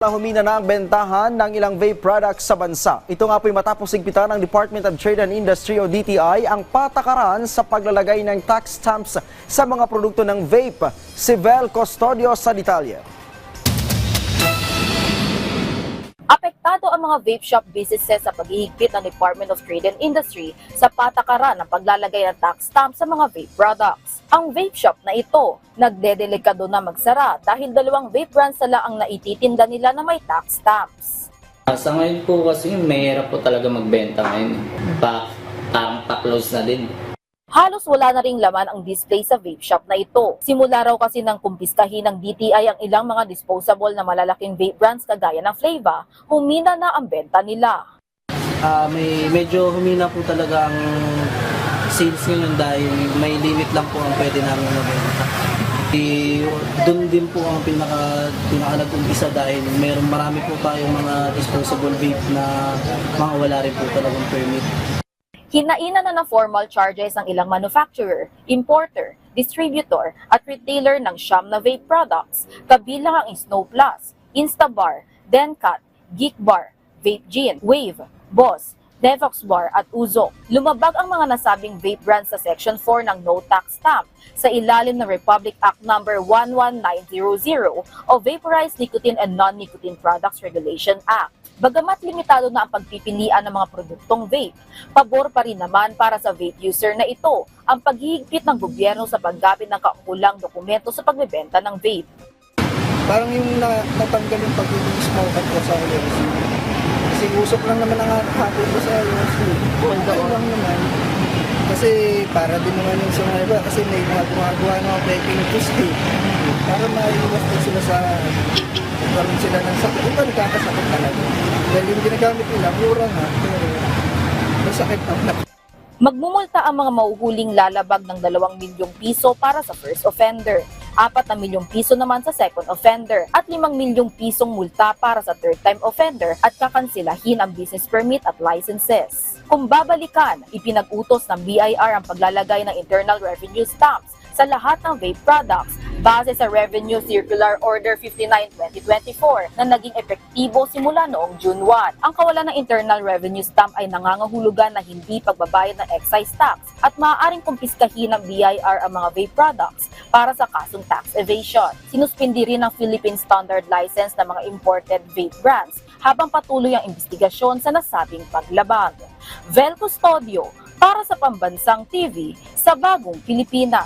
Humina na ang bentahan ng ilang vape products sa bansa. Ito nga po'y matapos higpitan ng Department of Trade and Industry o DTI ang patakaran sa paglalagay ng tax stamps sa mga produkto ng vape. Si Vel Custodio sa detalye. Apektado ang mga vape shop businesses sa paghihigpit ng Department of Trade and Industry sa patakaran ng paglalagay ng tax stamp sa mga vape products. Ang vape shop na ito, nagdedelikado na magsara dahil dalawang vape brands na lang ang naititinda nila na may tax stamps. Sa ngayon po kasi mahirap po talaga magbenta ngayon. Parang pa-close na din. Halos wala na ring laman ang display sa vape shop na ito. Simula raw kasi nang kumpiskahin ng DTI ang ilang mga disposable na malalaking vape brands kagaya ng Flava, humina na ang benta nila. Medyo humina po talaga ang sales ngayon dahil may limit lang po ang pwede namin mabenta. Doon din po ang pinaka nag-umpisa dahil marami po tayong mga disposable vape na mga wala rin po talagang permit. Hinainan na ng formal charges ang ilang manufacturer, importer, distributor at retailer ng siyam na vape products, kabilang ang Snow Plus, Instabar, Dencat, Geek Bar, Vape Gin, Wave, Boss, Devox Bar at Uzo. Lumabag ang mga nasabing vape brands sa Section 4 ng No Tax Stamp sa ilalim ng Republic Act No. 11900 o Vaporized Nicotine and Non-Nicotine Products Regulation Act. Bagamat limitado na ang pagpipilian ng mga produktong vape, pabor pa rin naman para sa vape user na ito ang paghihigpit ng gobyerno sa paggamit ng kaukulang dokumento sa pagbebenta ng vape. Parang yung natanggal yung pag-smoke at sa LLC. Kasi usok lang naman ang hapon ko sa LLC. Ayun lang naman. Kasi para din naman yung sa mga iba. Kasi may mga gumagawa ng vaping tools eh. Para maiwas din sila sa karoon sila ng sakit. Iba nagkakasakit talaga. Dahil yung ginagamit nila, mura nga. Pero masakit naman. Magmumulta ang mga mauhuling lalabag ng 2 milyong piso para sa first offender, 4 na milyong piso naman sa second offender, at 5 milyong pisong multa para sa third time offender at kakansilahin ang business permit at licenses. Kung babalikan, ipinag-utos ng BIR ang paglalagay ng Internal Revenue Stamps sa lahat ng vape products base sa Revenue Circular Order 59-2024 na naging epektibo simula noong June 1. Ang kawalan ng Internal Revenue Stamp ay nangangahulugan na hindi pagbabayad ng excise tax at maaaring kumpiskahin ng BIR ang mga vape products para sa kasong tax evasion. Sinuspindi rin ng Philippine Standard License ng mga imported vape brands habang patuloy ang investigasyon sa nasabing paglabag. Vel Custodio para sa Pambansang TV sa Bagong Pilipinas.